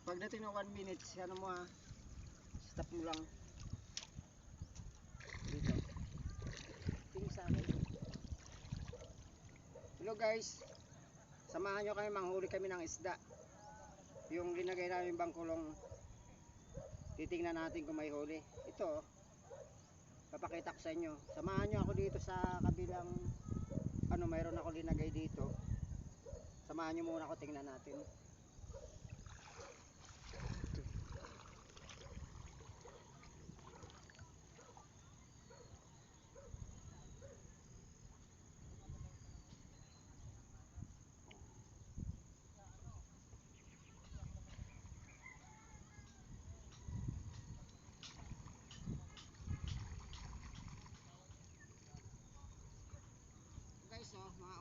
Pagdating ng 1 minute, ano mo stop mo lang. Dito. Tingin sa akin. Hello guys. Samahan nyo kami, manghuli kami ng isda. Yung linagay namin bangkulong, titingnan natin kung may huli. Ito, papakita ko sa inyo. Samahan nyo ako dito sa kabilang, mayroon ako linagay dito. Samahan nyo muna ako, tingnan natin. Guys, mga